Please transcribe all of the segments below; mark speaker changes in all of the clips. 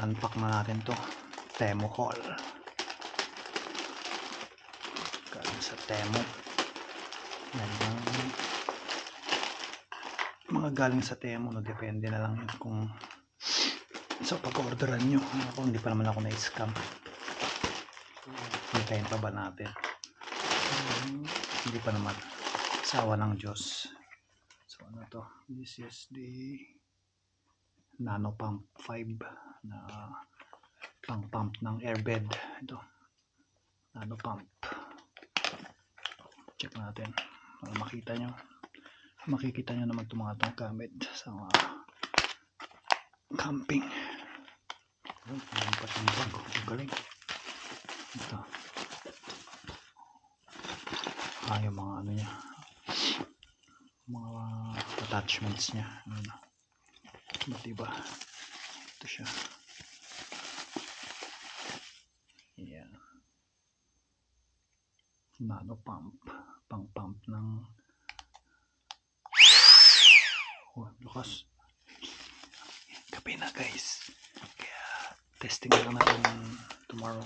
Speaker 1: I-unpack na natin to. Temu haul. Galing sa Temu. Yan yung mga galing sa Temu, no? Depende na lang kung sa pag-orderan nyo. Ako, hindi pa naman ako na-scam. Hintayin pa ba natin? Hindi pa naman. Sawa ng Diyos. So ano to? This is the Nano Pump 5 na pang pump ng airbed. Ito, Nano Pump. Check natin para makikita nyo naman itong mga itong gamit sa mga camping. Ang patimbang, ang galing. Ito, yung mga ano nya, mga attachments nya. Diba? Ito siya. Yan. Nano Pump. Pang pump ng lukas. Gabi na guys. Kaya testing na lang natin tomorrow.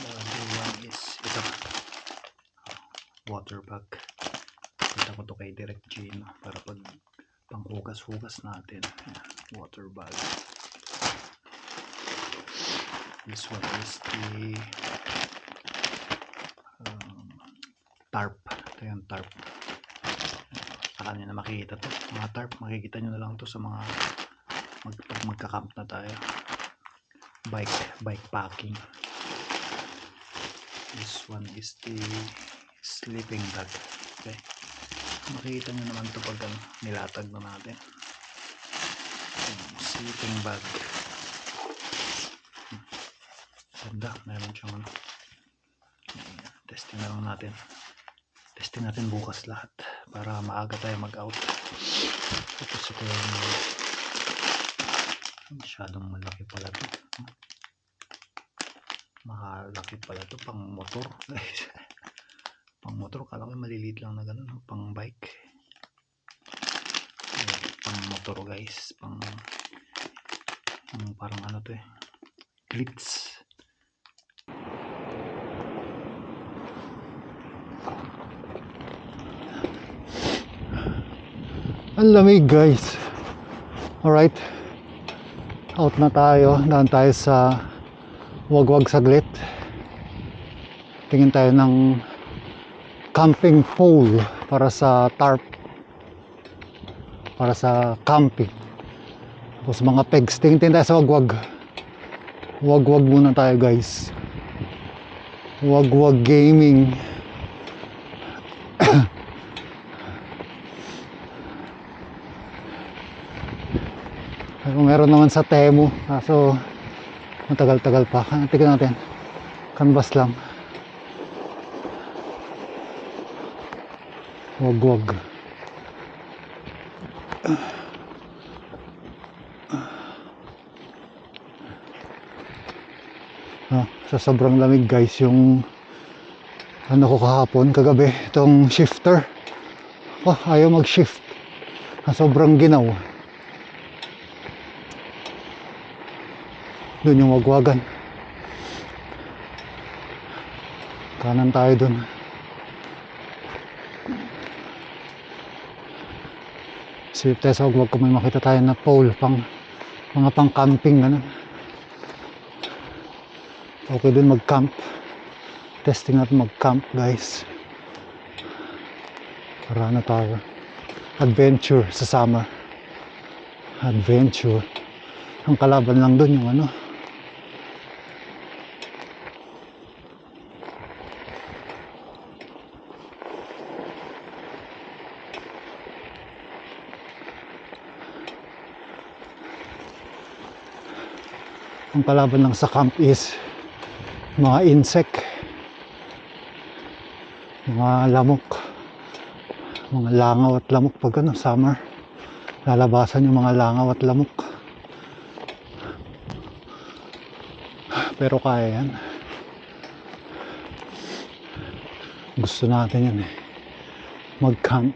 Speaker 1: The other one is ito. Water bag. Kita ko to kay Direct G, no? Para pag panghugas-hugas natin. Water bag. This one is the tarp. Ito yung tarp. Saka nyo na makikita to. Mga tarp, makikita nyo na lang to sa mga pag magka-camp na tayo. Bike packing. This one is the sleeping bag. Okay. Makikita nyo naman to pag nilatag na natin. Sleeping bag. Ganda, meron siyang ano. Testing na lang natin. Testing natin bukas lahat para maaga tayo mag-out. Tapos ito yung masyadong malaki pala to. Malaki pala to, pang motor. Pang motor, kala ko maliliit lang na gano'n. Pang bike. Pang motor guys. Parang ano to clips. Ang lamig guys. Alright, out na tayo. Daan tayo sa wagwag saglit. Tingin tayo ng camping pole para sa tarp, para sa camping. Tapos mga pegs. Tingin tayo sa wagwag. Wagwag muna tayo guys. Wagwag gaming. Meron naman sa Temu, kaso matagal-tagal pa. Tingnan natin, canvas lang. Wagwag. Sa sobrang lamig guys, yung ano ko kahapon, kagabi, itong shifter, ayaw mag shift. Sobrang ginaw. Doon yung wagwagan. Kanan tayo doon. Sip tayo sa wagwag kung may makita tayo na pole mga pang camping ganun. Okay doon mag-camp. Testing natin mag-camp guys. Para na tayo. Adventure sa summer. Adventure. Ang kalaban lang doon yung ano, ang kalaban lang sa camp is mga insect, mga lamok, mga langaw at lamok. Pag ano, summer, lalabasan yung mga langaw at lamok. Pero kaya yan. Gusto natin yan mag-camp.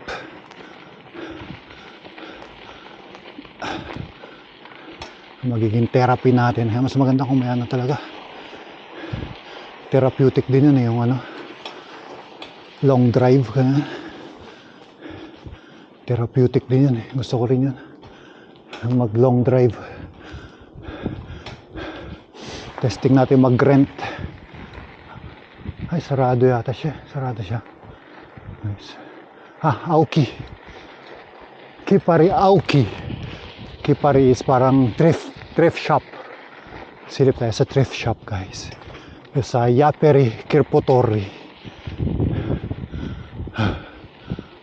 Speaker 1: magiging therapy natin. Kaya mas maganda kung may ano talaga, therapeutic din yun yung ano, long drive ka na. Therapeutic din yun gusto ko rin yun, mag long drive. Testing natin mag rent. Ay, sarado yata siya, nice. Aoki Kipari. Kipari is parang thrift shop. Silip tayo sa thrift shop, guys. Sa Yaperi Kirpotori.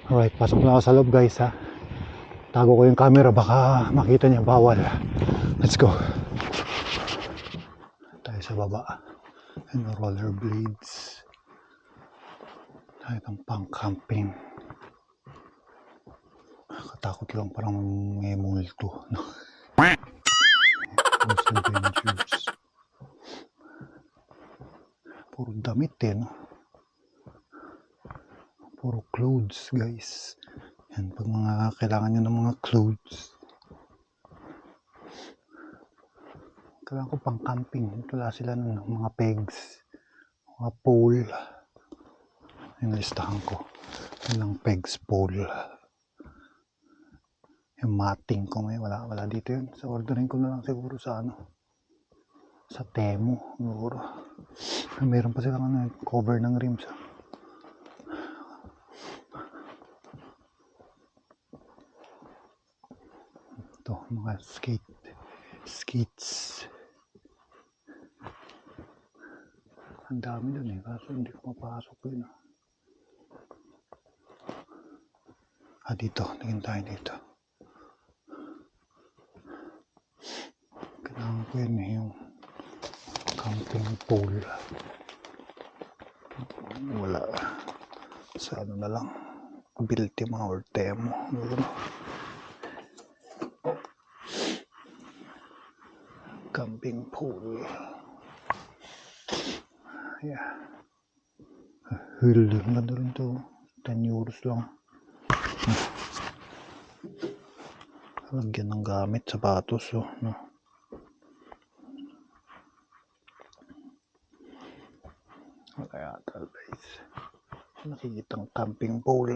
Speaker 1: Alright, pasok na ako sa loob, guys, ha. Tago ko yung camera, baka makita niya, bawal. Let's go. Tayo sa baba. And rollerblades. Tayo ng pang-camping. Katakot lang, parang may multo. Most adventures. Puro damit no? Puro clothes, guys. Yan, pag mga kailangan nyo ng mga clothes, kailangan ko pang camping. Wala sila ng mga pegs, mga pole. Yung listahan ko, ilang pegs, pole. Yung matting ko may wala dito yun. So ordering ko na lang siguro sa sa Temu siguro. Meron pa silang cover ng rims. Ito, mga skates. Ang dami dun kaso hindi ko mapasok yun. Dito, tingin tayo dito. Kailangan ko yun yung camping pole. Wala. Sa na lang. Biltema or Temu. Camping pole. Yeah. Ganda rin to. 10 euros lang. Lagyan ng gamit, sapatos, no. Wala yata, guys. Nakikitang camping pole.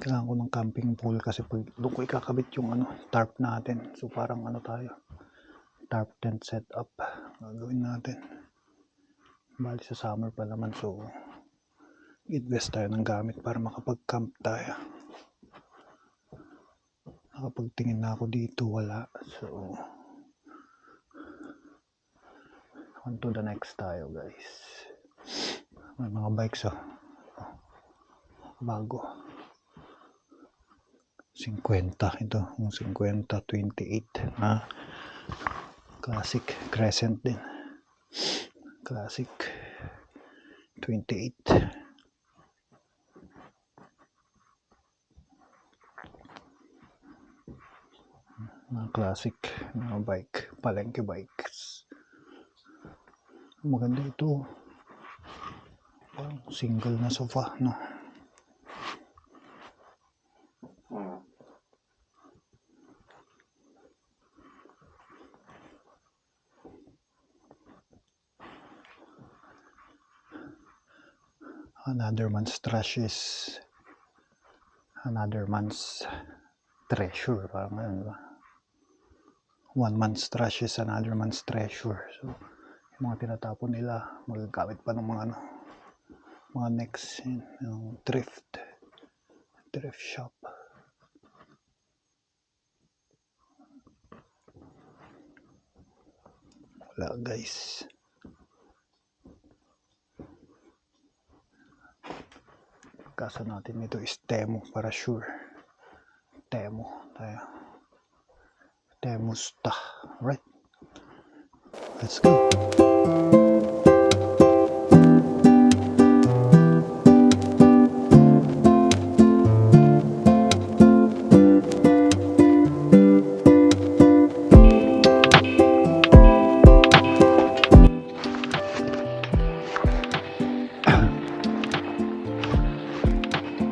Speaker 1: Kailangan ko ng camping pole kasi pag doon ko ikakabit yung tarp natin. So parang tayo, tarp tent setup gagawin natin. Bali sa summer pa naman, so invest tayo ng gamit para makapag-camp tayo. Nakapagtingin na ako dito, wala. So on to the next tayo, guys. May mga bikes bago 50 ito, yung 50 28 na classic Crescent din, classic 28. Mga classic na bike, palengke bikes. Maganda ito, single na sofa, no. Another man's trash is another man's treasure, parang ganun, diba? One man's trash is another man's treasure. So yung mga tinatapon nila magagamit pa ng mga next, yung thrift shop. Wala, guys. Kasa natin ito is Temu para sure. Temu tayo. Temusta. Right? Let's go.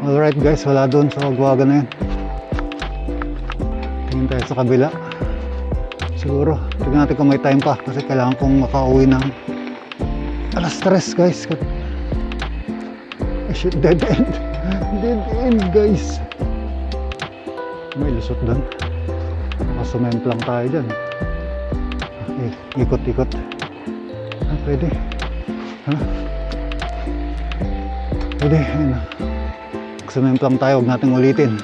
Speaker 1: Alright, guys, wala doon sa wagwagan na yun. Tingin tayo sa kabila. Siguro, tignan natin kung may time pa kasi kailangan kong makauwi ng alas 3 guys. Oh shit, dead end. Dead end guys. May lusot doon. Nakasumemplang tayo dyan. Okay, ikot-ikot. Ah, pwede. Ha? Pwede, ayun. Nagsumemplang tayo, huwag natin ulitin.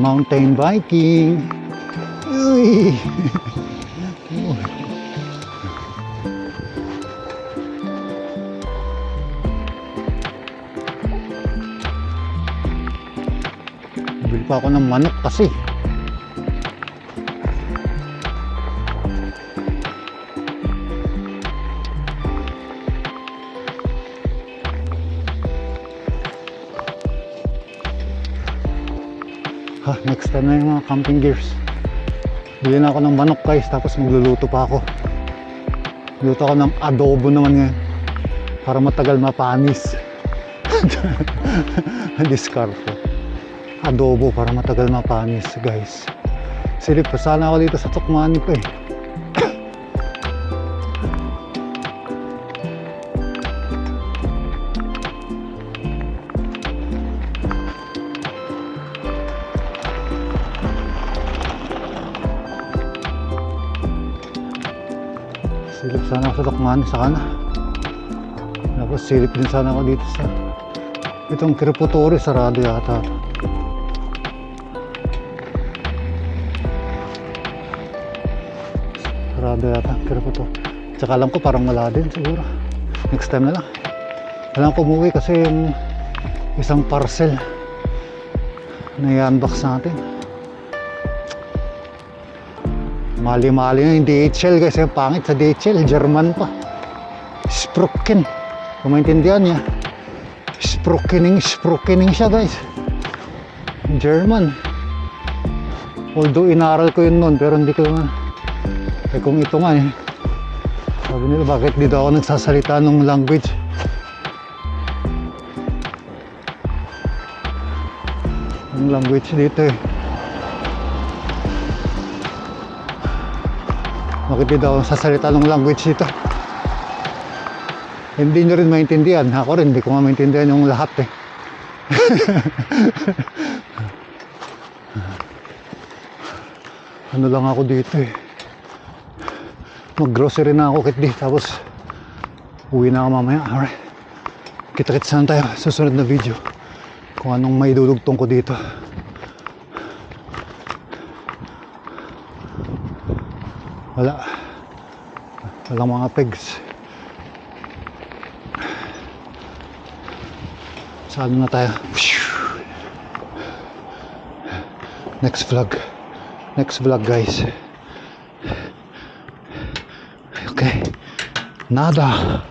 Speaker 1: Mountain biking. Uy! Bili pa ako ng manok kasi. Ha, next time na yung mga camping gears. Bili na ako ng manok guys, tapos magluluto pa ako. Luto ako ng adobo naman ngayon para matagal mapanis. Diskarte. Adobo para matagal mapanis guys. Silip pa sana ako dito sa Tukmani pa eh. Silip sana ako sa Tukmani sa kana. Tapos silip din sana ako dito sa itong Kripotori, sarado yata. Sarado yata Kripotori. Tsaka alam ko parang wala din siguro. Next time na lang. Alam ko umuwi kasi yung isang parcel na i-unbox natin. Mali-mali na yung DHL guys, yung pangit sa DHL, German pa. Sprucken. Kung maintindihan niya, Spruckening siya guys. German. Although inaral ko yun noon, pero hindi ko naman. Eh kung ito nga eh. Sabi nila, bakit dito ako nagsasalita ng language? Yung language dito eh. Bakit dito ako sasalita ng language dito? Hindi nyo rin maintindihan. Ako rin, hindi ko nga maintindihan yung lahat eh. Ano lang ako dito eh. Mag-grocery na ako kitdi. Tapos, uwi na ako mamaya. Alright. Kita-kits na tayo sa susunod na video. Kung anong may dudugtong ko dito. Walang mga pegs. Saan na tayo? Next vlog guys. Okay. Nada.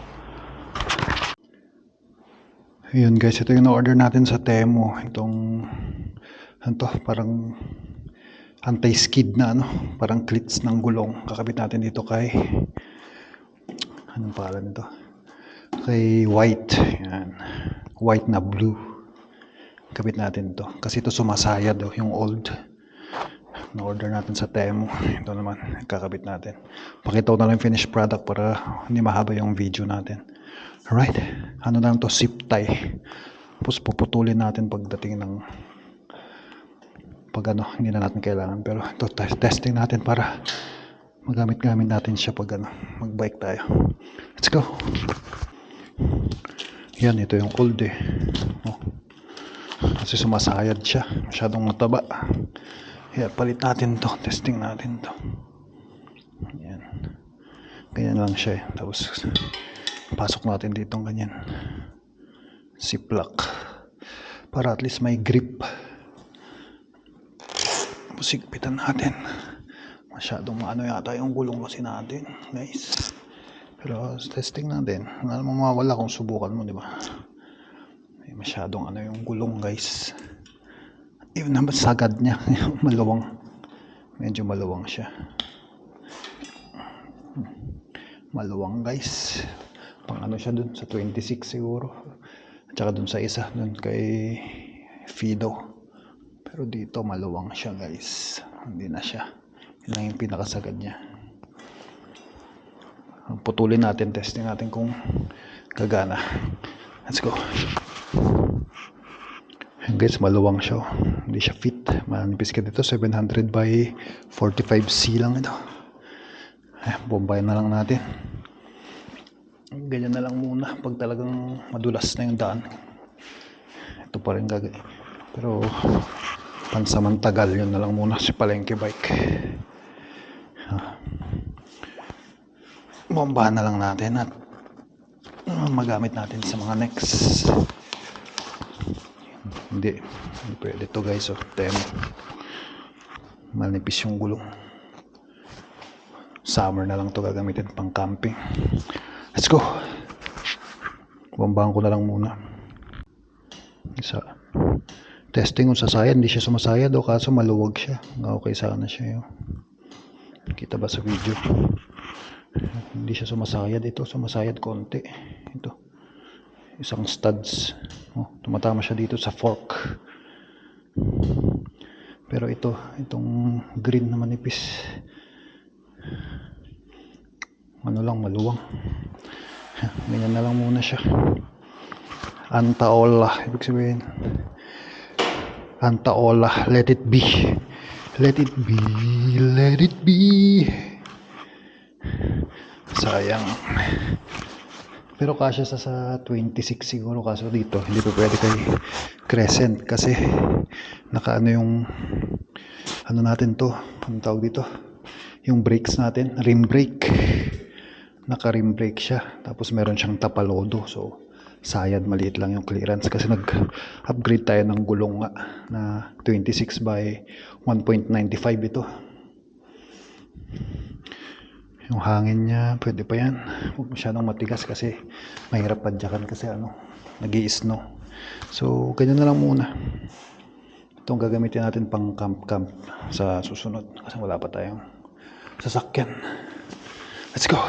Speaker 1: Ayun guys, ito yung na-order natin sa Temu. Itong parang anti-skid na parang clits ng gulong. Kakabit natin dito kay anong pangalan nito? Kay white. Yan. White na blue. Kabit natin ito. Kasi ito sumasayad yung old. Na-order natin sa Temu. Ito naman, kakabit natin. Pakita ko na lang yung finished product para hindi mahaba yung video natin. Alright. Ano lang to, zip tie. Tapos puputulin natin pagdating ng hindi na natin kailangan. Pero ito, testing natin para magamit-gamit natin siya pag mag-bike tayo. Let's go. Yan, ito yung old eh. Oh. Kasi sumasayad siya. Masyadong mataba. Kaya palit natin to. Testing natin to. Yan. Ganyan lang siya eh. Tapos pasok natin dito ng ganyan. Ziplock. Para at least may grip. Tapos sigpitan natin. Masyadong maano yata yung gulong kasi natin. Guys. Pero testing natin. Wala namang mawala kung subukan mo, di ba? Masyadong yung gulong, guys. Even naman sagad niya, maluwang. Medyo maluwang siya. Maluwang, guys. Pang siya dun sa 26 siguro. At saka dun sa dun kay Fido. Pero dito maluwang siya, guys. Hindi na siya. Yun lang yung pinakasagad niya. Putulin natin, testing natin kung gagana. Let's go. Guys, maluwang siya. Hindi siya fit. Manipis ka dito. 700 by 45C lang ito. Bombayin na lang natin. Ganyan na lang muna pag talagang madulas na yung daan. Ito pa rin gagawin. Pero pansamantagal yun na lang muna si palengke bike. Bombahan na lang natin at magamit natin sa mga next. Hindi pwede to guys. Demo. Manipis yung gulong. Summer na lang to gagamitin pang camping. Let's go. Bombahan ko na lang muna. Isa. Testing kung sasayad. Hindi siya sumasayad o kaso maluwag siya. Okay sana siya yun. Kita ba sa video? Hindi siya sumasayad. Ito sumasayad konti. Ito. Isang studs. Tumatama siya dito sa fork. Pero itong green na manipis. Maluwang. Ganyan na lang muna siya. Antaola. Ibig sabihin Antaola. Let it be. Let it be. Let it be. Sayang. Pero kasya sa 26 siguro. Kaso dito hindi pa pwede kay Crescent kasi nakaano yung ano natin to. Ang tawag dito, yung brakes natin, rim brake. Naka rim brake siya. Tapos meron siyang tapalodo. So sayad, maliit lang yung clearance kasi nag-upgrade tayo ng gulong nga na 26 by 1.95 ito. Yung hangin niya pwede pa yan. Huwag masyadong matigas kasi mahirap padyakan kasi nag-i-snow. So ganyan na lang muna. Itong gagamitin natin pang camp sa susunod kasi wala pa tayong sasakyan. Let's go.